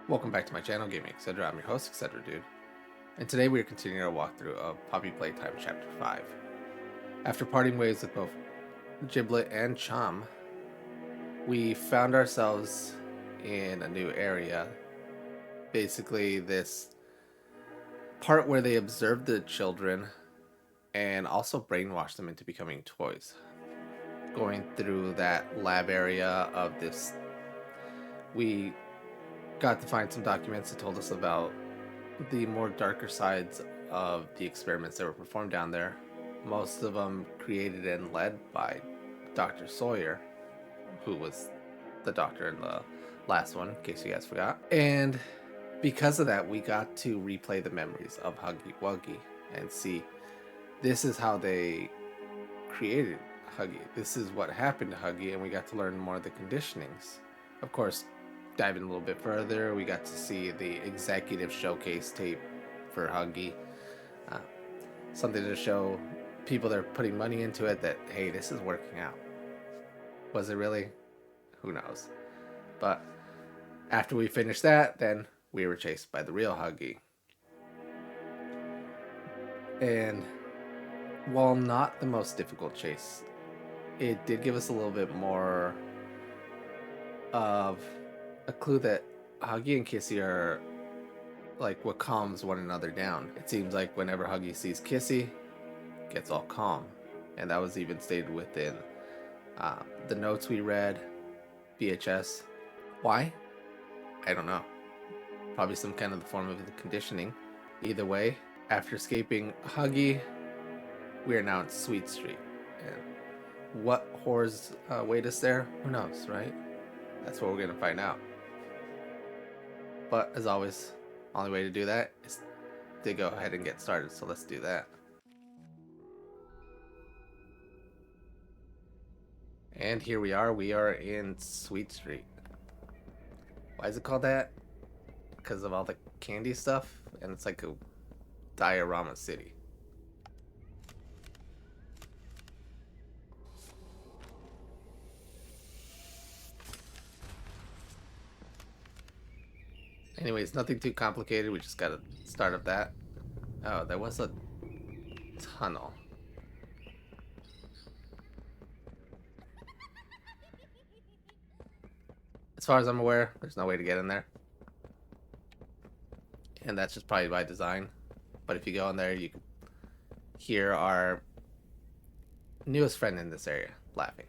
Welcome back to my channel, Gaming Etc. I'm your host, Etc. Dude. And today we are continuing our walkthrough of Poppy Playtime Chapter 5. After parting ways with both Giblet and Chum, we found ourselves in a new area. Basically this part where they observed the children and also brainwashed them into becoming toys. Going through that lab area of this, we got to find some documents that told us about the more darker sides of the experiments that were performed down there. Most of them created and led by Dr. Sawyer, who was the doctor in the last one, in case you guys forgot. And because of that, we got to replay the memories of Huggy Wuggy and see this is how they created Huggy. This is what happened to Huggy, and we got to learn more of the conditionings. Of course, diving a little bit further, we got to see the executive showcase tape for Huggy. Something to show people that are putting money into it that, hey, this is working out. Was it really? Who knows? But after we finished that, then we were chased by the real Huggy. And while not the most difficult chase, it did give us a little bit more of a clue that Huggy and Kissy are like what calms one another down. It seems like whenever Huggy sees Kissy, gets all calm, and that was even stated within the notes we read, VHS. Why? I don't know. Probably some kind of the form of the conditioning. Either way, after escaping Huggy, we are now in Sweet Street. And what horrors await us there? Who knows, right? That's what we're gonna find out. But as always, only way to do that is to go ahead and get started. So let's do that. And here we are. We are in Sweet Street. Why is it called that? Because of all the candy stuff, and it's like a diorama city. Anyways, nothing too complicated. We just gotta start up that. Oh, there was a tunnel. As far as I'm aware, there's no way to get in there. And that's just probably by design. But if you go in there, you can hear our newest friend in this area laughing.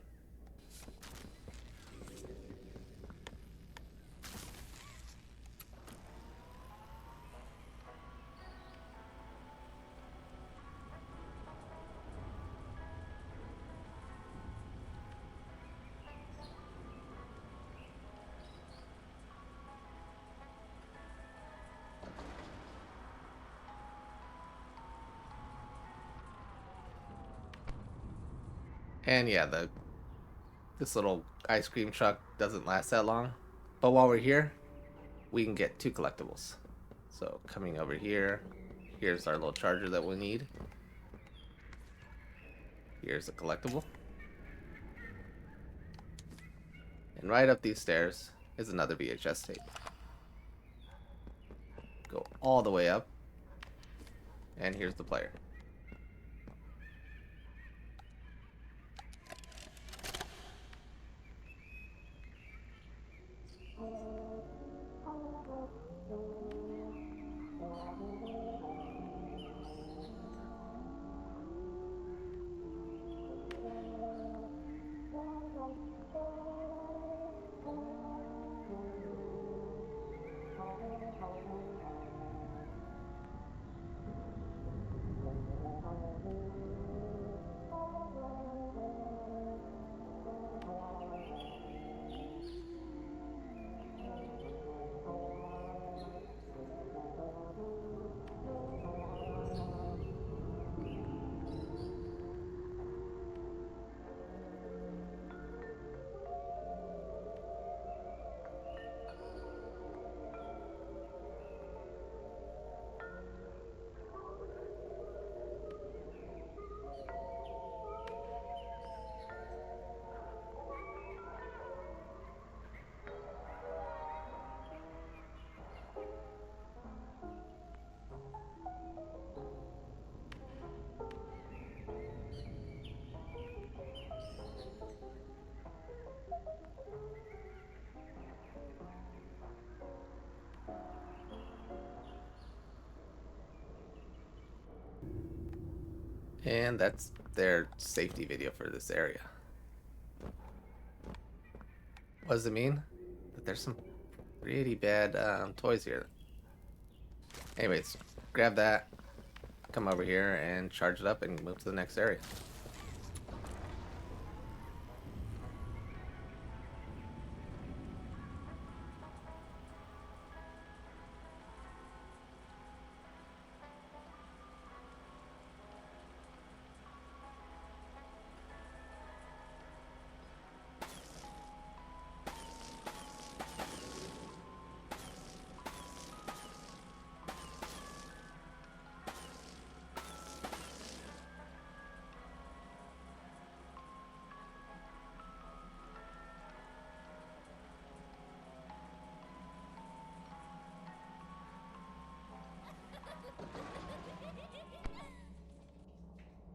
And yeah, this little ice cream truck doesn't last that long. But while we're here, we can get 2 collectibles. So coming over here, here's our little charger that we'll need. Here's a collectible. And right up these stairs is another VHS tape. Go all the way up. And here's the player. And that's their safety video for this area. What does it mean? That there's some pretty bad toys here. Anyways, grab that, come over here and charge it up and move to the next area.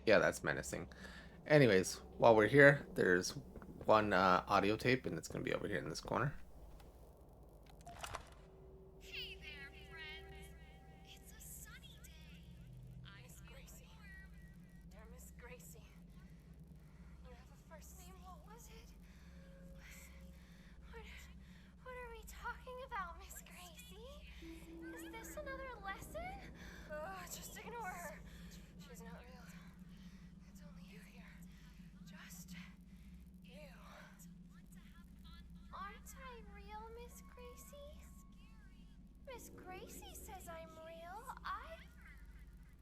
Yeah, that's menacing. Anyways, while we're here, there's one audio tape, and it's going to be over here in this corner. Hey there, friends. It's a sunny day. Miss Gracie. Dear Miss Gracie. You have a first name. What was it? What are we talking about, Miss Gracie? Is this another lesson? Just ignore her. She's not real. It's only you here. Just you. Aren't I real, Miss Gracie? Miss Gracie says I'm real. I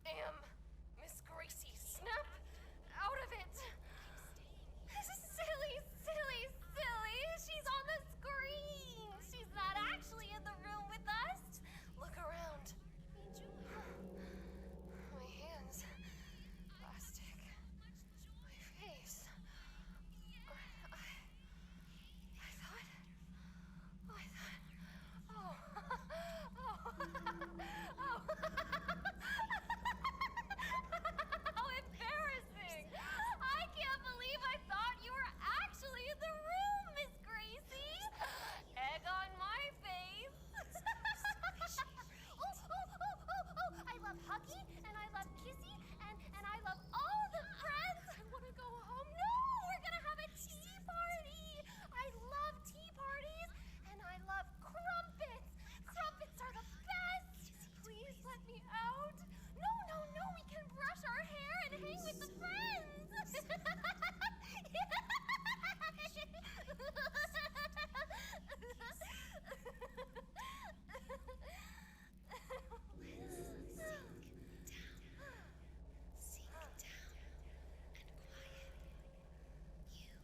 am Miss Gracie. Snap out of it. Silly, silly, silly. She's on the screen. She's not actually in the room with us. Look around. My hands. Plastic. My face. How embarrassing! I can't believe I thought you were actually in the room, Miss Gracie! Egg on my face! I love Huggy, and I love Kissy, and I love all the friends! I want to go home. No! We're gonna have a tea party! I love tea parties, and I love crumpets! Crumpets are the best! Please let me out! No, no, no! We can brush our hair and hang with the friends! Sink down and quiet. You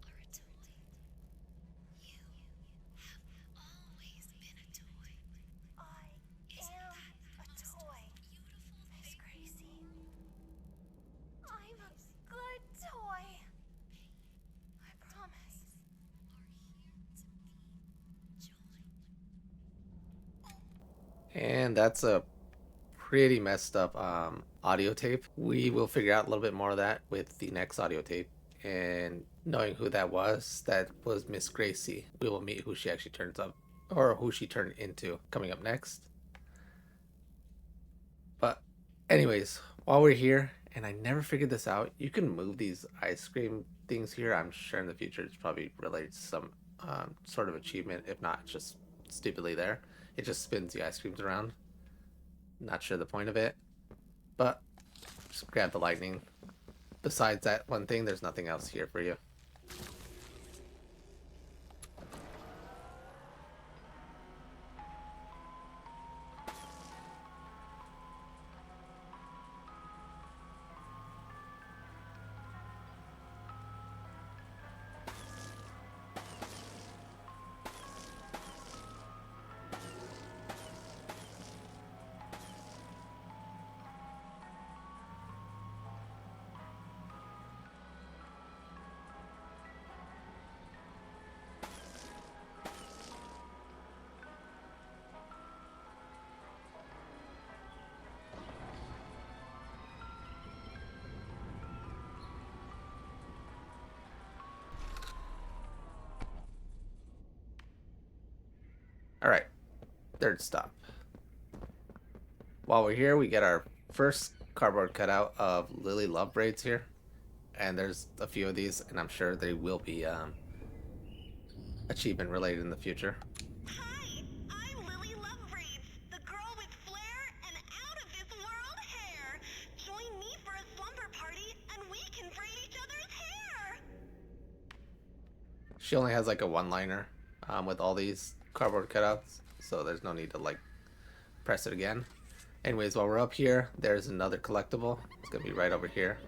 are a toy. You have always been a toy. I am a toy, Miss Gracie. I'm a good toy. I promise. And that's a pretty messed up audio tape. We will figure out a little bit more of that with the next audio tape. And knowing who that was Miss Gracie. We will meet who she actually turns up, or who she turned into, coming up next. But anyways, while we're here, and I never figured this out, you can move these ice cream things here. I'm sure in the future it's probably related to some sort of achievement. If not, it's just stupidly there. It just spins the ice creams around. Not sure the point of it, but just grab the lightning. Besides that one thing, there's nothing else here for you. Alright, third stop. While we're here, we get our first cardboard cutout of Lily Lovebraids here. And there's a few of these, and I'm sure they will be achievement related in the future. Hi, I'm Lily Lovebraids, the girl with flair and out of this world hair. Join me for a slumber party and we can braid each other's hair. She only has like a one-liner with all these cardboard cutouts, so there's no need to like press it again. Anyways, while we're up here, there's another collectible. It's gonna be right over here.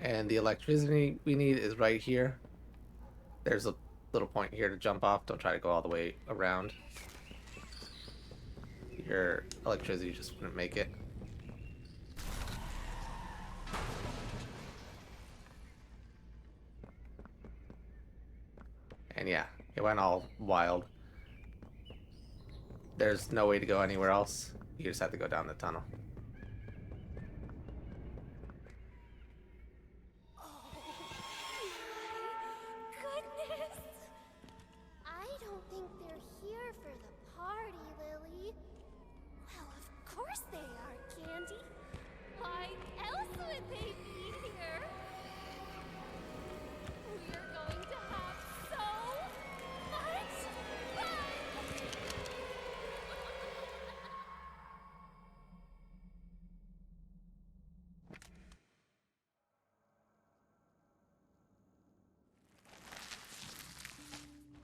And the electricity we need is right here. There's a little point here to jump off. Don't try to go all the way around. Your electricity just wouldn't make it. And yeah, it went all wild. There's no way to go anywhere else. You just have to go down the tunnel. Goodness! I don't think they're here for the party, Lily. Well, of course they are, Candy. Why else would they be here? We're going to have so much fun!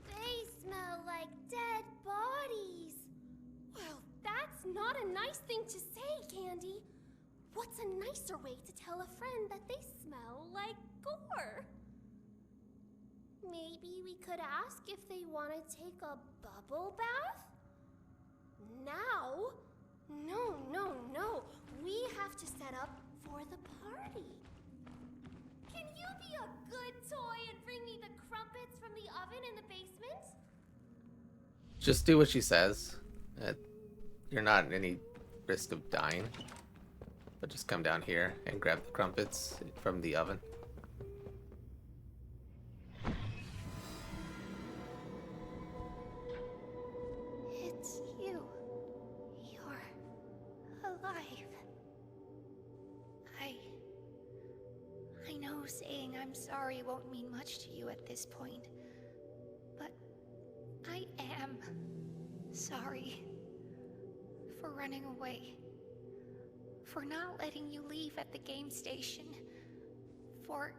They smell like dead bodies. Well, that's not a nice thing to say, Candy. What's a nicer way to tell a friend that they smell like gore? Maybe we could ask if they want to take a bubble bath? Now? No, no, no. We have to set up for the party. Can you be a good toy and bring me the crumpets from the oven in the basement? Just do what she says. You're not at any risk of dying. But just come down here and grab the crumpets from the oven. It's you. You're alive. I know saying I'm sorry won't mean much to you at this point, but I am sorry for running away, for not letting you leave at the game station, for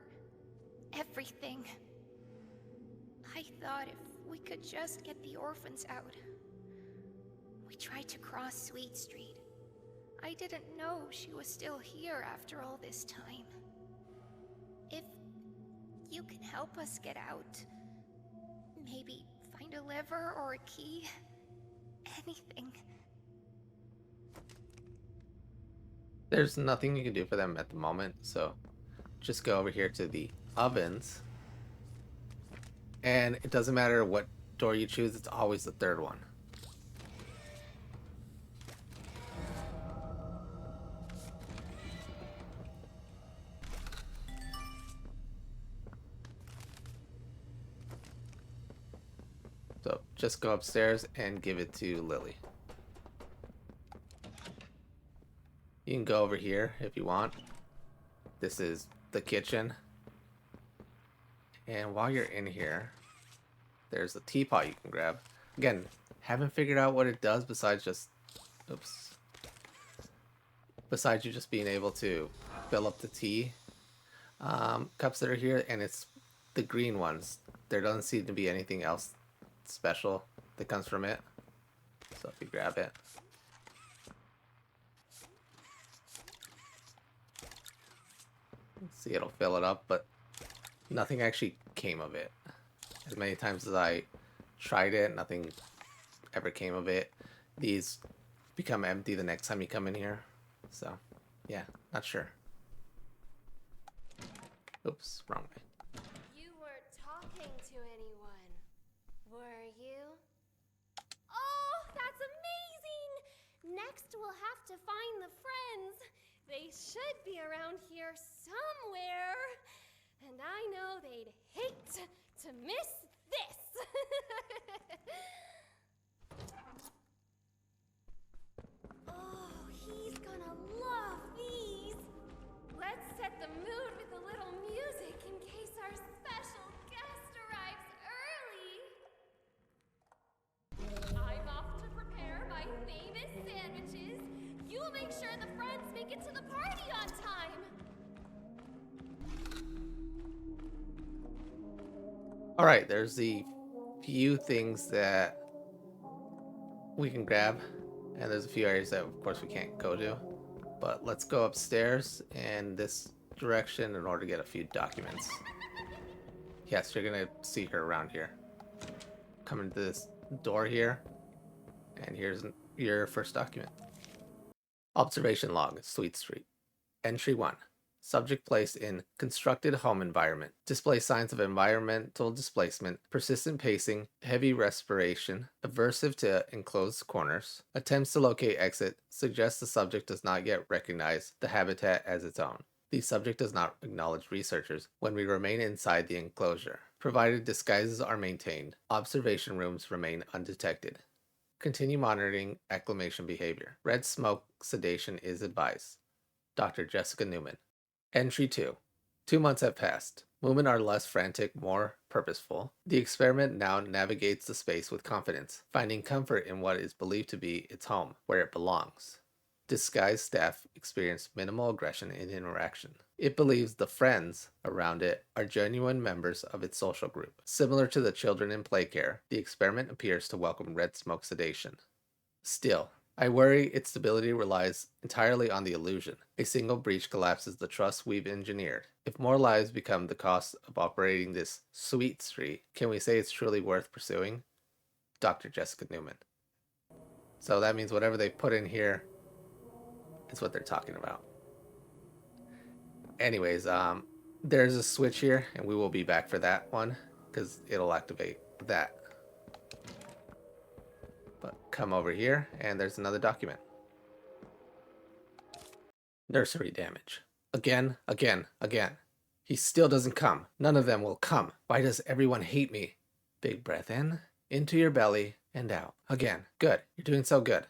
everything. I thought if we could just get the orphans out. We tried to cross Sweet Street. I didn't know she was still here after all this time. If you can help us get out, maybe find a lever or a key, anything. There's nothing you can do for them at the moment, so just go over here to the ovens. And it doesn't matter what door you choose, it's always the third one. So just go upstairs and give it to Lily. You can go over here if you want. This is the kitchen. And while you're in here, there's a teapot you can grab. Again, haven't figured out what it does besides just... Oops. Besides you just being able to fill up the tea cups that are here, and it's the green ones. There doesn't seem to be anything else special that comes from it. So if you grab it. See, it'll fill it up, but nothing actually came of it. As many times as I tried it, nothing ever came of it. These become empty the next time you come in here. So, yeah, not sure. Oops, wrong way. You weren't talking to anyone, were you? Oh, that's amazing! Next we'll have to find the friends. They should be around here somewhere. And I know they'd hate to miss this. make it to the party on time. Alright, there's the few things that we can grab, and there's a few areas that of course we can't go to. But let's go upstairs in this direction in order to get a few documents. Yes, you're gonna see her around here. Come into this door here, and here's your first document. Observation log, Sweet Street. Entry 1. Subject placed in constructed home environment. Displays signs of environmental displacement, persistent pacing, heavy respiration, aversive to enclosed corners. Attempts to locate exit suggests the subject does not yet recognize the habitat as its own. The subject does not acknowledge researchers when we remain inside the enclosure. Provided disguises are maintained, observation rooms remain undetected. Continue monitoring acclimation behavior. Red smoke sedation is advised. Dr. Jessica Newman. Entry 2. 2 months have passed. Movement are less frantic, more purposeful. The experiment now navigates the space with confidence, finding comfort in what is believed to be its home, where it belongs. Disguised staff experience minimal aggression in interaction. It believes the friends around it are genuine members of its social group. Similar to the children in play care, the experiment appears to welcome red smoke sedation. Still, I worry its stability relies entirely on the illusion. A single breach collapses the trust we've engineered. If more lives become the cost of operating this sweet street, can we say it's truly worth pursuing? Dr. Jessica Newman. So that means whatever they put in here is what they're talking about. Anyways, there's a switch here, and we will be back for that one, because it'll activate that. But come over here, and there's another document. Nursery damage. Again. He still doesn't come. None of them will come. Why does everyone hate me? Big breath in, into your belly, and out. Again. Good. You're doing so good.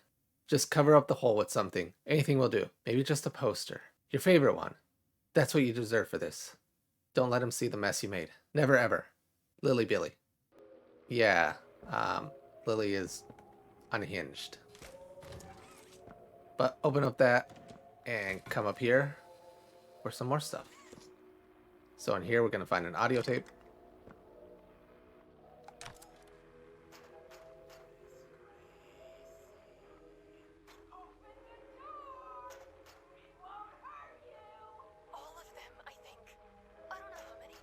Just cover up the hole with something. Anything will do. Maybe just a poster. Your favorite one. That's what you deserve for this. Don't let him see the mess you made. Never ever. Lily Billy. Yeah, Lily is unhinged. But open up that and come up here for some more stuff. So in here we're going to find an audio tape. All of them, I think. I don't know how many.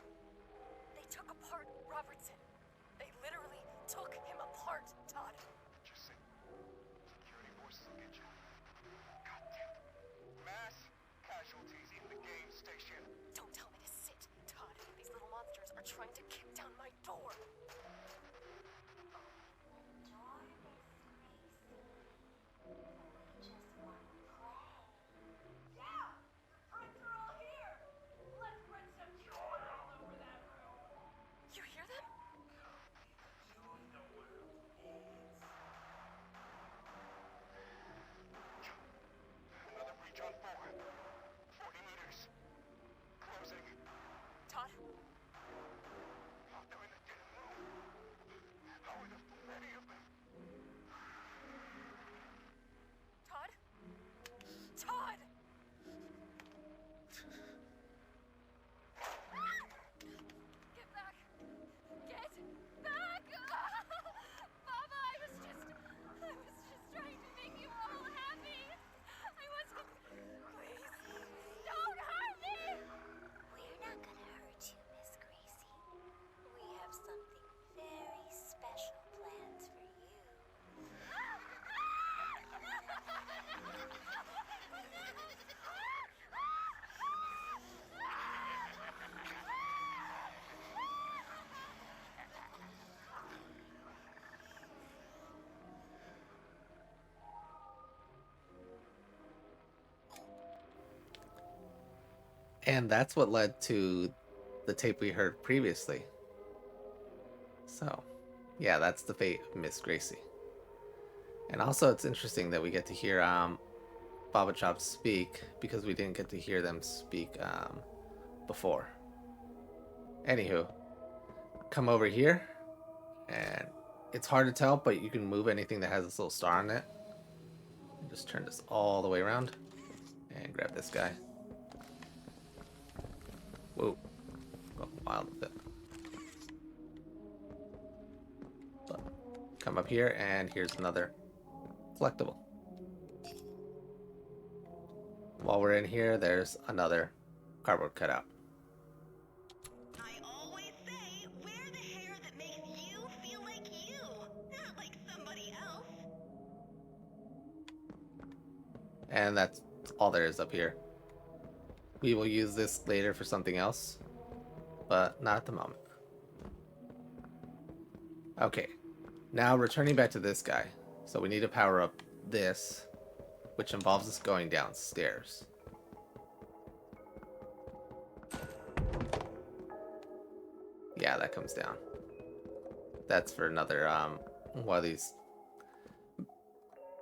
They took apart Robertson. They literally took him apart, Todd. Just say, security forces will get you. Goddamn. Mass casualties in the game station. Don't tell me to sit, Todd. These little monsters are trying to kick down my door. Yeah! Friends are all here! Let's put some joy all over that room! You hear them? Another breach on 4. 40 meters. Closing. Todd? Oh, they're in the damn room. How are there so many of them? Todd? Todd! Get back! Get back! Mama, I was just trying to make you all happy. I wasn't. Please, don't hurt me! We're not gonna hurt you, Miss Gracie. We have something very special planned for you. And that's what led to the tape we heard previously. So, yeah, that's the fate of Miss Gracie. And also it's interesting that we get to hear Baba Chop speak, because we didn't get to hear them speak before. Anywho, come over here, and it's hard to tell, but you can move anything that has this little star on it. Just turn this all the way around, and grab this guy. Whoa. Go wild with it. But come up here, and here's another collectible. While we're in here, there's another cardboard cutout. I always say, wear the hair that makes you feel like you, not like somebody else. And that's all there is up here. We will use this later for something else, but not at the moment. Okay, now returning back to this guy. So we need to power up this, which involves us going downstairs. Yeah, that comes down. That's for another, one of these,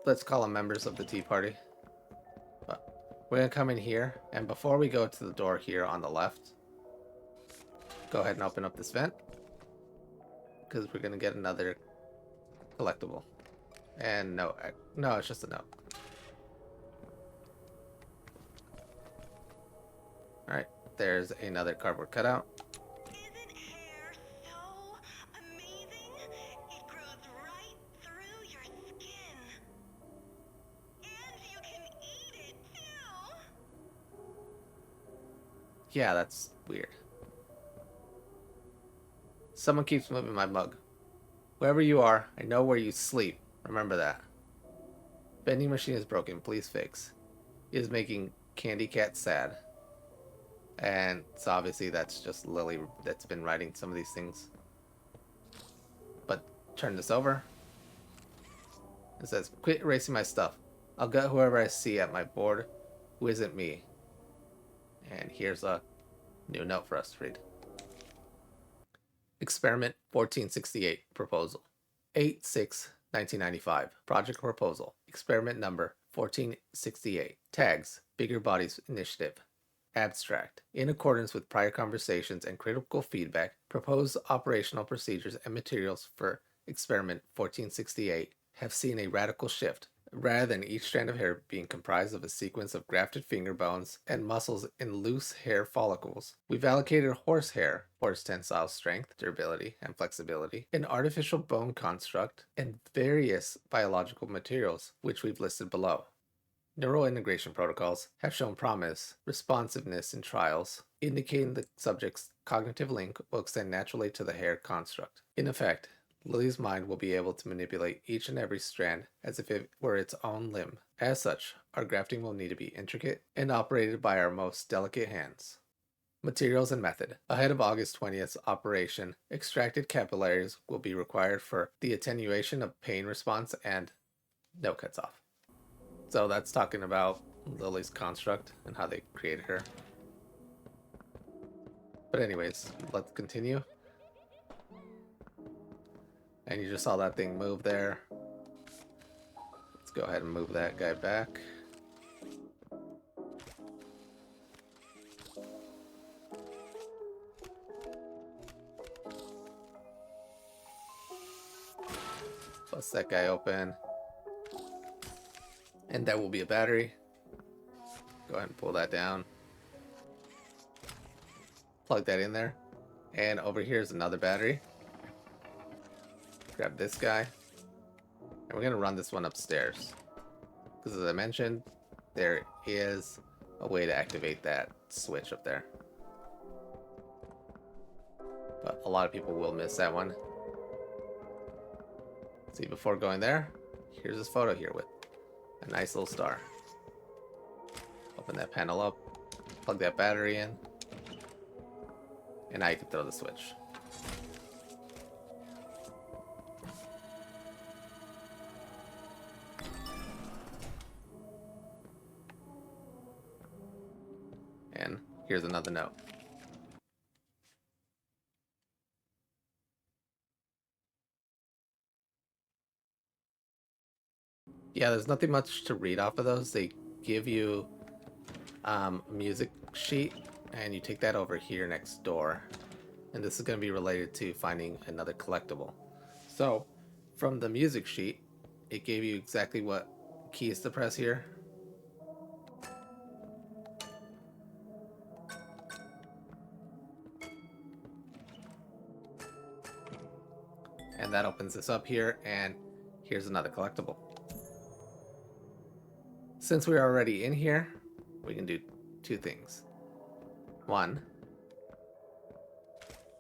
let's call them members of the Tea Party. But we're gonna come in here, and before we go to the door here on the left, go ahead and open up this vent, because we're gonna get another collectible. And no, it's just a note. Alright, there's another cardboard cutout. Isn't hair so amazing? It grows right through your skin. And you can eat it too. Yeah, that's weird. Someone keeps moving my mug. Wherever you are, I know where you sleep. Remember that. Vending machine is broken. Please fix. It is making Candy Cat sad. And so obviously that's just Lily that's been writing some of these things. But turn this over. It says, quit erasing my stuff. I'll get whoever I see at my board who isn't me. And here's a new note for us to read. Experiment 1468 proposal. 8/6/1995. Project proposal. Experiment number 1468. Tags. Bigger Bodies Initiative. Abstract. In accordance with prior conversations and critical feedback, proposed operational procedures and materials for Experiment 1468 have seen a radical shift. Rather than each strand of hair being comprised of a sequence of grafted finger bones and muscles in loose hair follicles, we've allocated horsehair for its tensile strength, durability, and flexibility, an artificial bone construct, and various biological materials, which we've listed below. Neural integration protocols have shown promise, responsiveness in trials, indicating the subject's cognitive link will extend naturally to the hair construct. In effect, Lily's mind will be able to manipulate each and every strand as if it were its own limb. As such, our grafting will need to be intricate and operated by our most delicate hands. Materials and method. Ahead of August 20th's operation, extracted capillaries will be required for the attenuation of pain response and no cuts off. So that's talking about Lily's construct and how they created her. But anyways, let's continue. And you just saw that thing move there. Let's go ahead and move that guy back. Bust that guy open. And that will be a battery. Go ahead and pull that down. Plug that in there. And over here is another battery. Grab this guy. And we're going to run this one upstairs. Because as I mentioned, there is a way to activate that switch up there. But a lot of people will miss that one. See, before going there, here's this photo here with a nice little star. Open that panel up, plug that battery in, and now you can throw the switch. And here's another note. Yeah, there's nothing much to read off of those. They give you a music sheet, and you take that over here next door. And this is going to be related to finding another collectible. So, from the music sheet, it gave you exactly what keys to press here. And that opens this up here, and here's another collectible. Since we're already in here, we can do two things. One,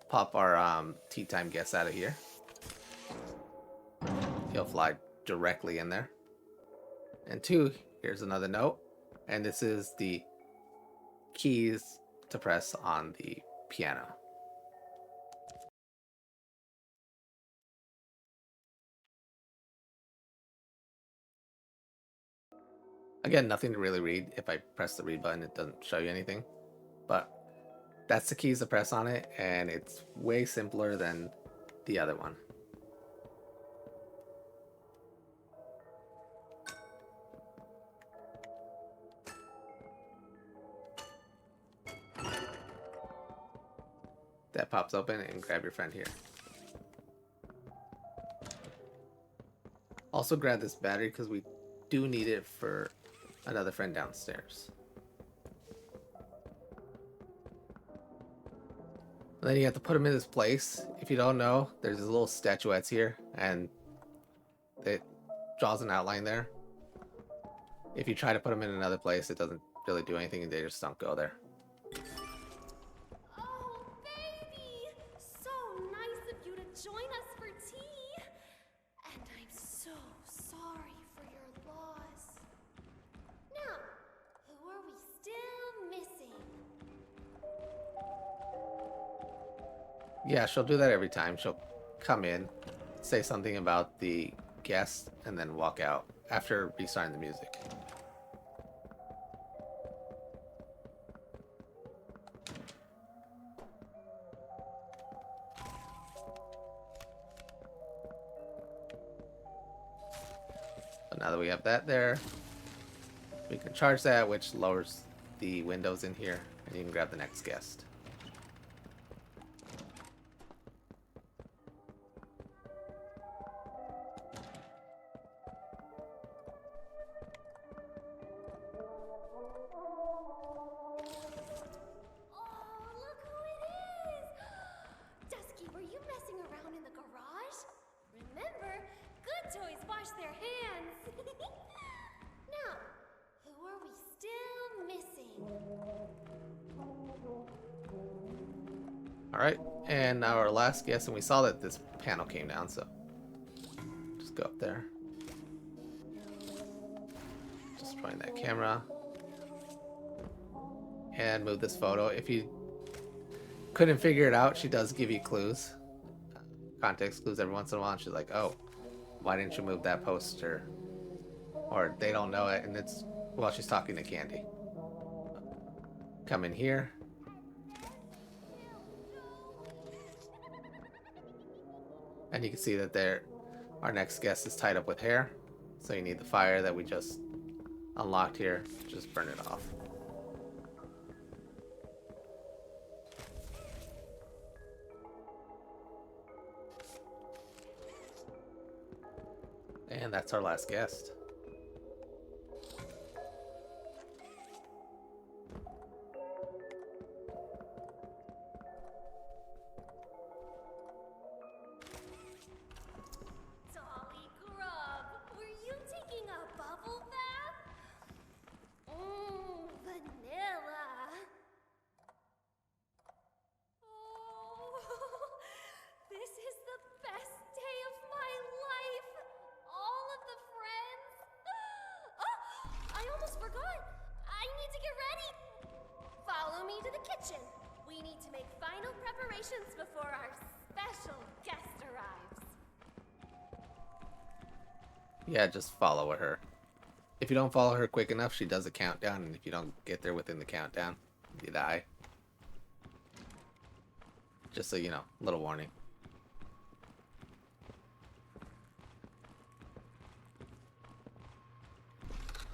pop our tea time guest out of here. He'll fly directly in there. And two, here's another note. And this is the keys to press on the piano. Again, nothing to really read. If I press the read button, it doesn't show you anything. But that's the keys to press on it, and it's way simpler than the other one. That pops open, and grab your friend here. Also grab this battery because we do need it for another friend downstairs. And then you have to put them in this place. If you don't know, there's these little statuettes here, and it draws an outline there. If you try to put them in another place, it doesn't really do anything, and they just don't go there. Oh, baby! So nice of you to join us for tea. And I'm so sorry for your loss. Now, who are we still missing? Yeah, she'll do that every time. She'll come in, say something about the guest, and then walk out after restarting the music. So now that we have that there, we can charge that, which lowers the windows in here, and you can grab the next guest. Oh, look who it is! Dusky, were you messing around in the garage? Remember, good toys wash their hands. Now, who are we still missing? Alright, and now our last guest, and we saw that this panel came down, so just go up there. Just point that camera. And move this photo. If you couldn't figure it out, she does give you clues. Context clues every once in a while, and she's like, oh, why didn't you move that poster? Or they don't know it, and it's while she's talking to Candy. Come in here. And you can see that there, our next guest is tied up with hair. So you need the fire that we just unlocked here. Just burn it off. And that's our last guest. Dolly, Grub, were you taking a bubble bath? Mmm, vanilla. Oh, this is the best day of my life. All of the friends. Oh, I almost forgot. I need to get ready. Follow me to the kitchen. We need to make final preparations before our special guest arrives. Yeah, just follow her. If you don't follow her quick enough, she does a countdown, and if you don't get there within the countdown, you die. Just so you know, little warning.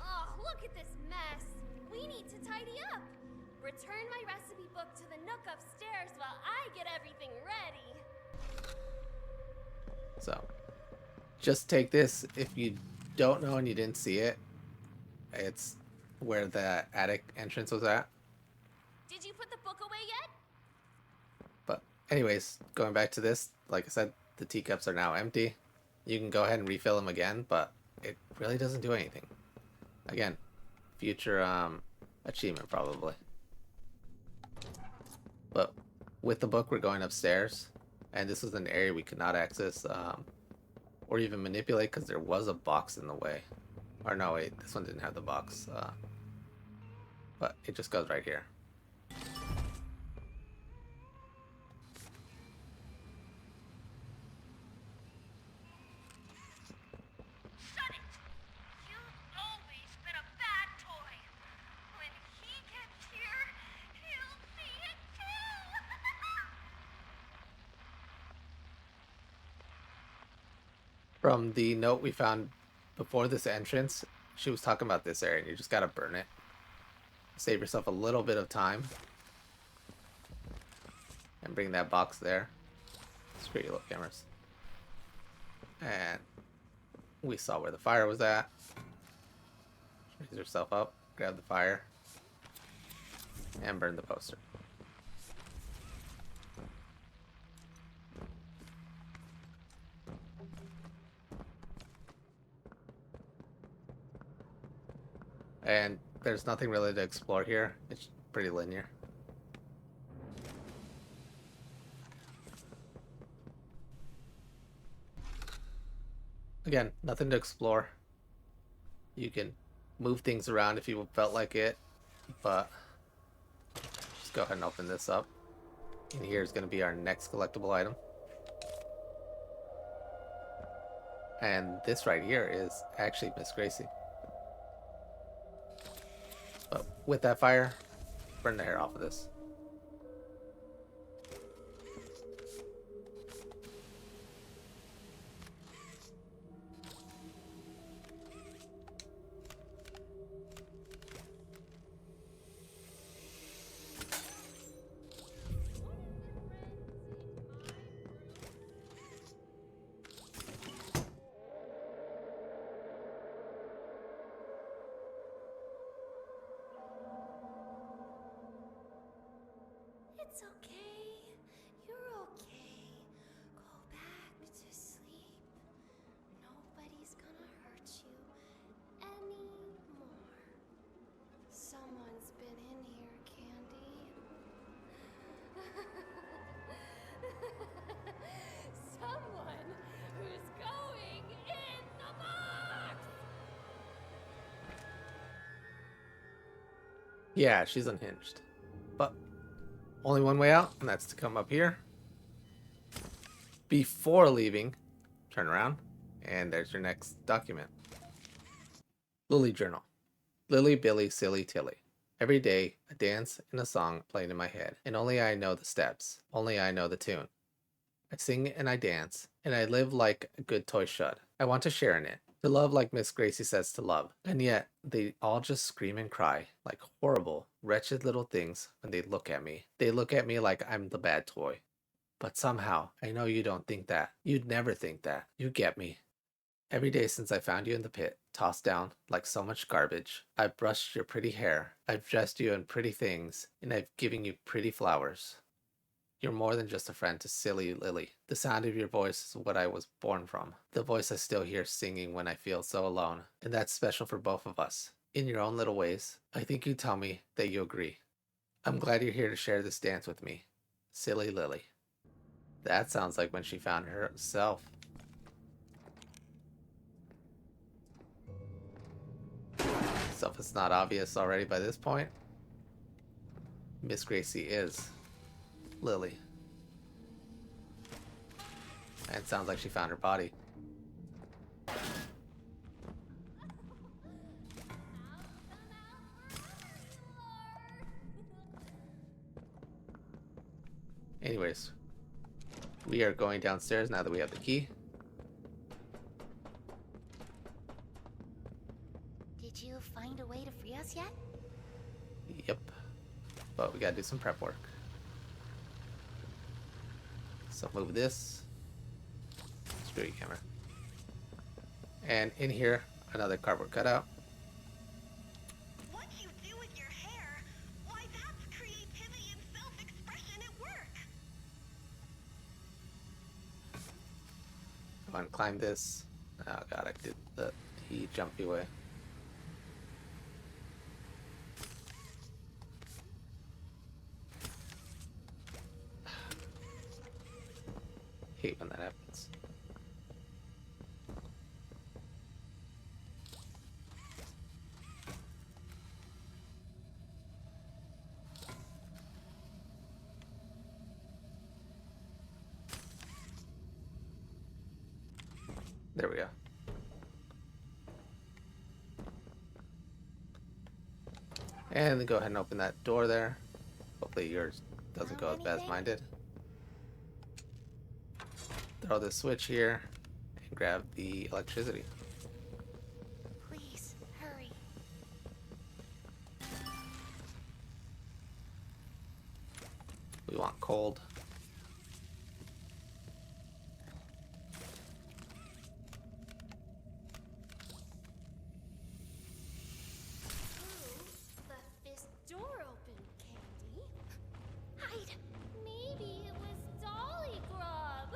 Oh, look at this mess. We need to tidy up. Return my recipe book to the nook upstairs while I get everything ready. So, just take this. If you don't know and you didn't see it, it's where the attic entrance was at. Did you put the book away yet? But anyways, going back to this, like I said, the teacups are now empty. You can go ahead and refill them again, but it really doesn't do anything. Again, future achievement probably. But with the book, we're going upstairs, and this was an area we could not access or even manipulate because there was a box in the way. Or no, wait, this one didn't have the box. But it just goes right here. Shut it! You've always been a bad toy. When he gets here, he'll see it too. From the note we found before this entrance, she was talking about this area, and you just gotta burn it. Save yourself a little bit of time. And bring that box there. Screw you, little cameras. And we saw where the fire was at. Raise yourself up, grab the fire, and burn the poster. And there's nothing really to explore here. It's pretty linear. Again, nothing to explore. You can move things around if you felt like it, but just go ahead and open this up. And here's going to be our next collectible item. And this right here is actually Miss Gracie. But with that fire, burn the hair off of this. It's okay. You're okay. Go back to sleep. Nobody's gonna hurt you anymore. Someone's been in here, Candy. Someone who's going in the box! Yeah, she's unhinged. But only one way out, and that's to come up here. Before leaving, turn around, and there's your next document. Lily Journal. Lily, Billy, Silly, Tilly. Every day, a dance and a song playing in my head, and only I know the steps, only I know the tune. I sing and I dance, and I live like a good toy should. I want to share in it, to love like Miss Gracie says to love, and yet they all just scream and cry like horrible, wretched little things when they look at me. They look at me like I'm the bad toy. But somehow, I know you don't think that. You'd never think that. You get me. Every day since I found you in the pit, tossed down like so much garbage, I've brushed your pretty hair, I've dressed you in pretty things, and I've given you pretty flowers. You're more than just a friend to silly Lily. The sound of your voice is what I was born from. The voice I still hear singing when I feel so alone. And that's special for both of us. In your own little ways, I think you tell me that you agree. I'm glad you're here to share this dance with me. Silly Lily. That sounds like when she found herself. So if it's not obvious already by this point, Miss Gracie is Lily. And it sounds like she found her body. Anyways, we are going downstairs now that we have the key. Did you find a way to free us yet? Yep. But we gotta do some prep work. So move this. Screw you, camera. And in here, another cardboard cutout. What you do with your hair, why that's creativity and self-expression at work. Go and climb this. Oh god, I did the jumpy way. Hate when that happens. There we go. And then go ahead and open that door there. Hopefully yours doesn't go as bad as mine did. Throw this switch here and grab the electricity. Please, hurry. We want cold. Who left this door open, Candy? Hide! Maybe it was Dolly, Grub!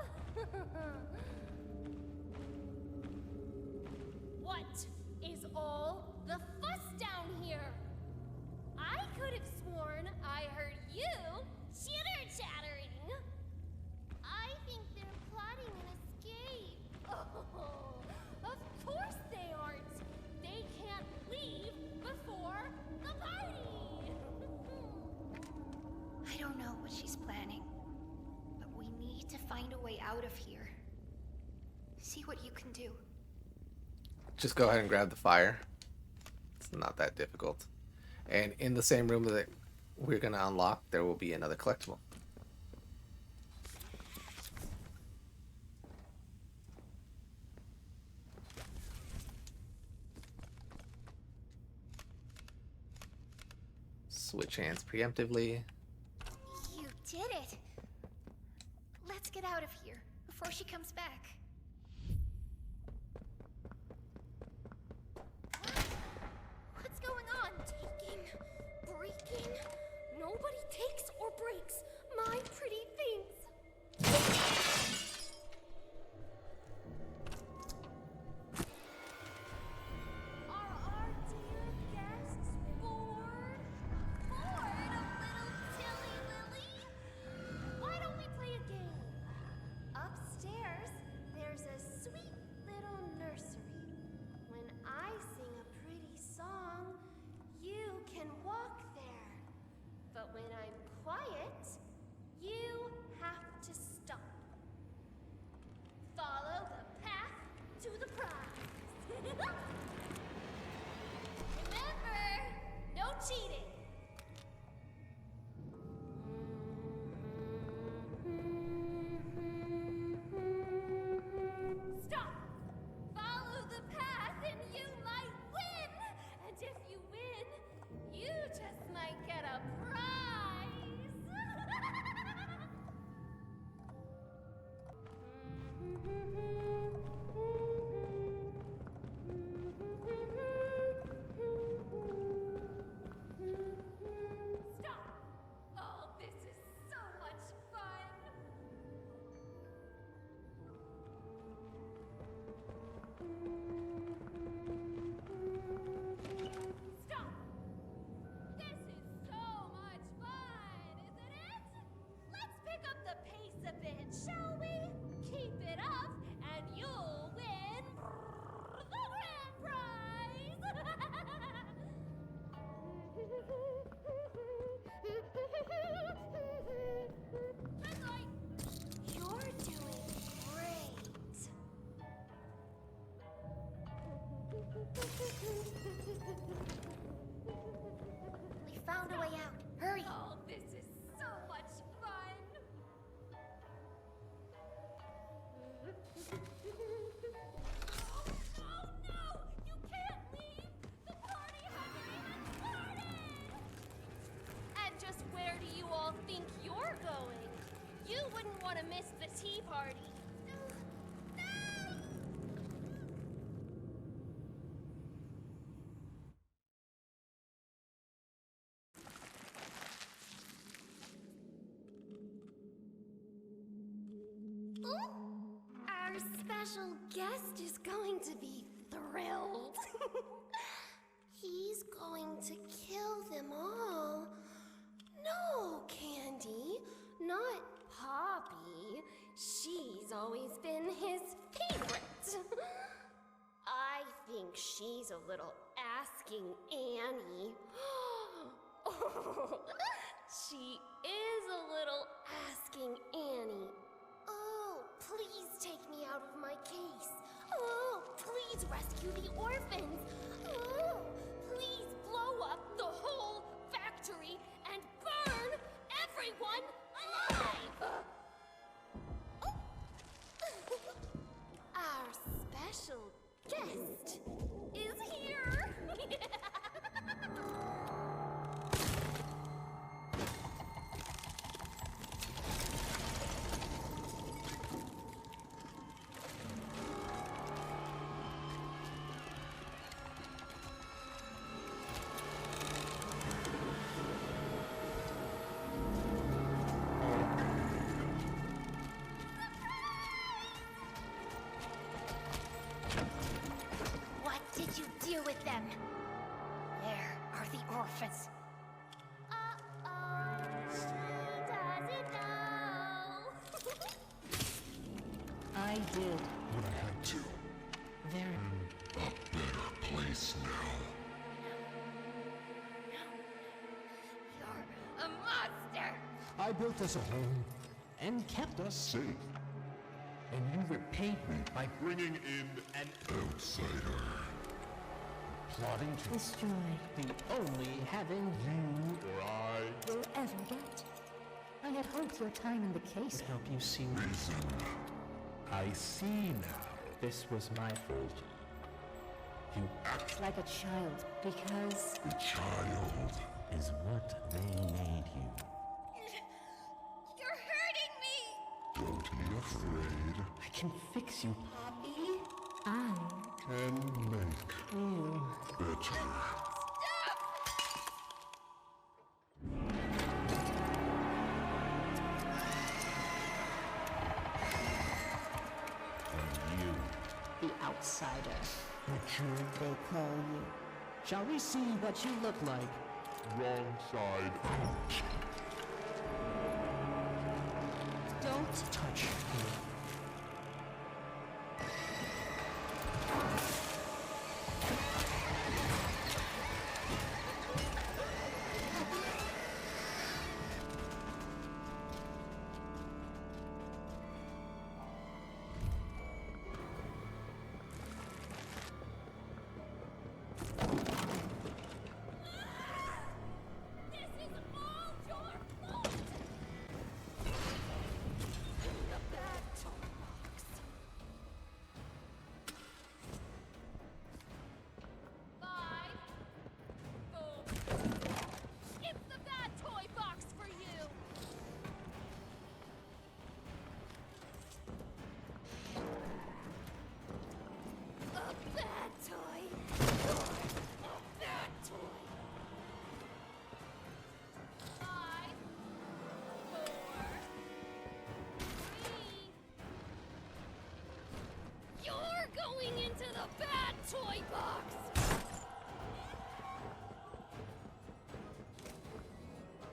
What is all the fuss down here? I could have sworn I heard you chitter-chattering. I think they're plotting an escape. Oh, of course they aren't. They can't leave before the party. I don't know what she's planning, but we need to find a way out of here. See what you can do. Just go ahead and grab the fire. It's not that difficult. And in the same room that we're going to unlock, there will be another collectible. Switch hands preemptively. You did it! Let's get out of here before she comes back. What's going on? Taking, breaking. Nobody takes or breaks my pretty things. Are our dear guests bored? Bored of little Tilly Lily? Why don't we play a game? Upstairs, there's a sweet little nursery. When I sing a pretty song, you can walk there. But when I'm quiet, you have to stop. Follow the path to the prize. Remember, no cheating. Stop! Follow the path and you might win! And if you win, you just might get a prize! Stop! Oh, this is so much fun! Stop! This is so much fun, isn't it? Let's pick up the pace a bit, shall we? Keep it up, and you'll win the grand prize! Red light! You're doing great. We found a way out. Hurry. Oh, this is so much fun! Oh, no! You can't leave! The party hasn't even started! And just where do you all think you're going? You wouldn't want to miss the tea party. Are Our special guest is going to be thrilled. He's going to kill them all. No, Candy, not Poppy. She's always been his favorite. I think she's a little asking Annie. She is a little asking Annie. Oh, please take me out of my case. Oh, please rescue the orphans. Oh, please blow up the whole factory and burn everyone alive. Oh. Our special guest is here. What did you do with them? Where are the orphans? Uh-oh, she doesn't know. I did. But I had to. Very. A better place now. You're a monster. I built us a home And kept us. safe. And you repaid me by bringing in an outsider. Plotting to Destroy the only heaven you or I. will ever get. I had hoped your time in the case helped you see. Reason. I see now. This was my fault. You act Like a child, because a child. is what they made you. You're hurting me. Don't be afraid. I can fix you. Poppy, I Can make will. better. stop. And you. The outsider. Butcher. They call you. Shall we see what you look like? Wrong side out. Don't touch me. This is all your fault. The bad toolbox. 5, 4. It's the bad toy box for you. A bad toy. A bad toy. 5, 4, 3. You're going into the bad toy box.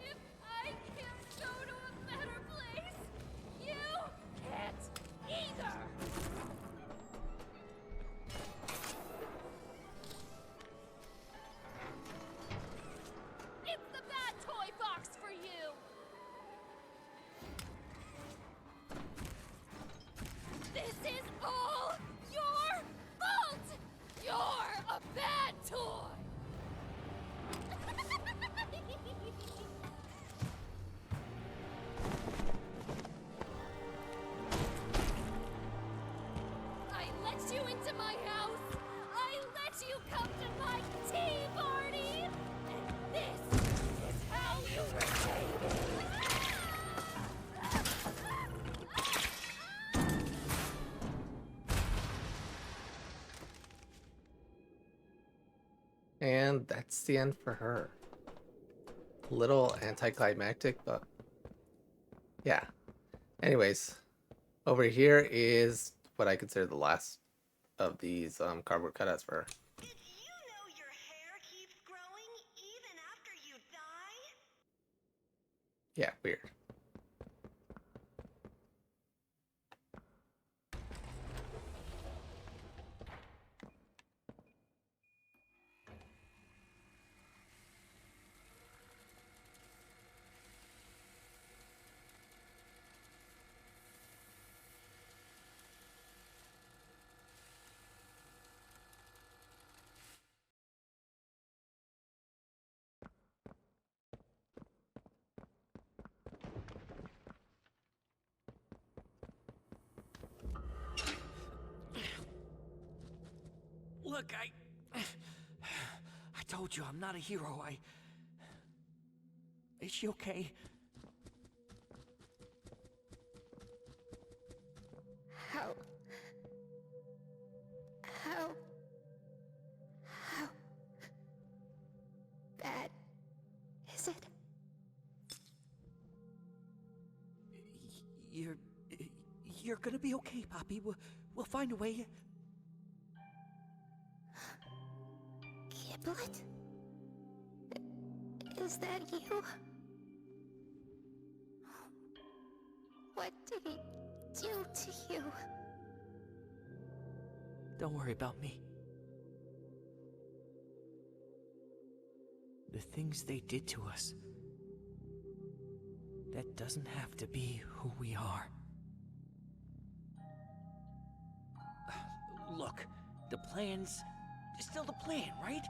If I can't go to a better place, you can't either. It's the bad toy box for you. This is all your fault. You're a bad toy. I let you into my house. I let you come to my tea party. And this is how you repay me. And that's the end for her. Little anticlimactic, but yeah. Anyways, over here is what I consider the last of these cardboard cutouts for her. Did you know your hair keeps growing even after you die? Yeah, weird. Look, I told you I'm not a hero. Is she okay? How bad is it? You're gonna be okay, Poppy. We'll find a way. Giblet? Is that you? What did he do to you? Don't worry about me. The things they did to us, that doesn't have to be who we are. Look, the plan's still the plan, right?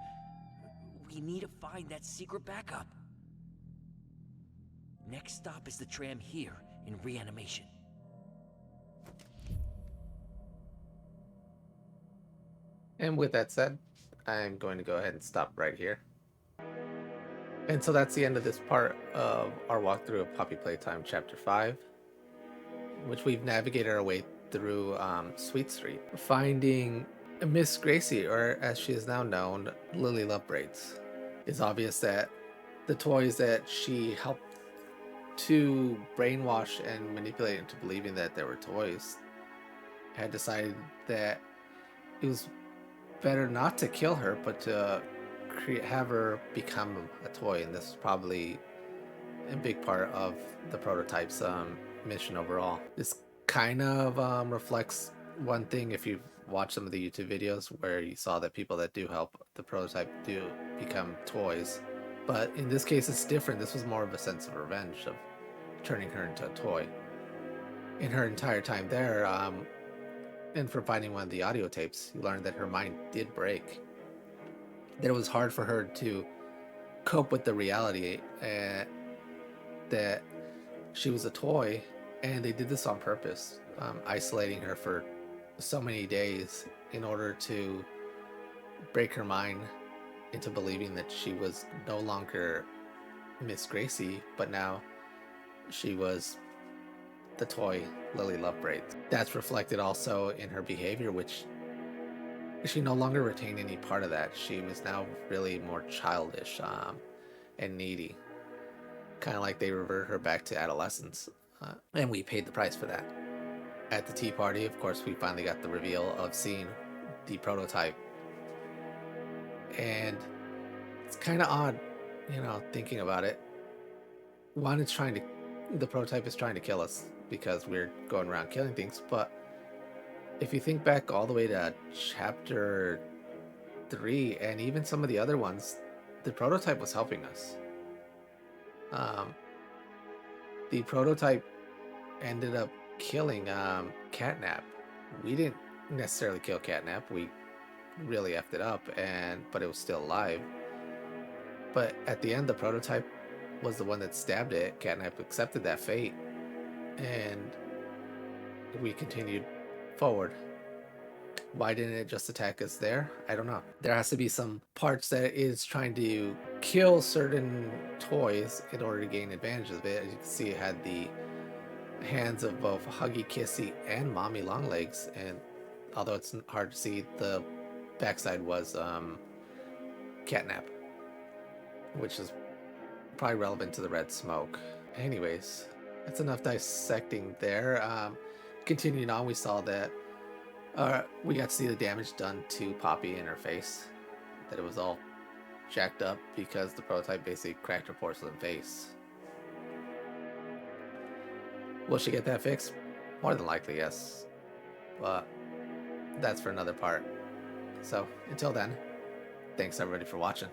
We need to find that secret backup. Next stop is the tram here in reanimation. And with that said, I'm going to go ahead and stop right here. And so that's the end of this part of our walkthrough of Poppy Playtime Chapter 5, which we've navigated our way through Sweet Street, finding Miss Gracie, or as she is now known, Lily Lovebraids. It's obvious that the toys that she helped to brainwash and manipulate into believing that they were toys had decided that it was better not to kill her, but to have her become a toy. And this is probably a big part of the prototype's mission overall. This kind of reflects one thing if you've watched some of the YouTube videos where you saw that people that do help the prototype do become toys. But in this case, it's different. This was more of a sense of revenge, of turning her into a toy. In her entire time there, and from finding one of the audio tapes, you learned that her mind did break. That it was hard for her to cope with the reality that she was a toy, and they did this on purpose, isolating her for so many days in order to break her mind into believing that she was no longer Miss Gracie, but now she was the toy Lily Lovebraids. That's reflected also in her behavior, which she no longer retained any part of that. She was now really more childish and needy, kind of like they reverted her back to adolescence, and we paid the price for that. At the tea party, of course, we finally got the reveal of seeing the prototype, and it's kind of odd, you know, thinking about it. One, the prototype is trying to kill us because we're going around killing things, but if you think back all the way to chapter 3 and even some of the other ones, the prototype was helping us. The prototype ended up killing Catnap. We didn't necessarily kill Catnap. We really effed it up, but it was still alive. But at the end, the prototype was the one that stabbed it. Catnap accepted that fate, and we continued forward. Why didn't it just attack us there? I don't know. There has to be some parts that it is trying to kill certain toys in order to gain advantage of it. As you can see, it had the hands of both Huggy, Kissy, and Mommy Longlegs, and although it's hard to see, the backside was Catnap, which is probably relevant to the red smoke. Anyways, that's enough dissecting there. Continuing on, we saw that We got to see the damage done to Poppy in her face. That it was all jacked up because the prototype basically cracked her porcelain face. Will she get that fixed? More than likely, yes. But that's for another part. So, until then, thanks everybody for watching.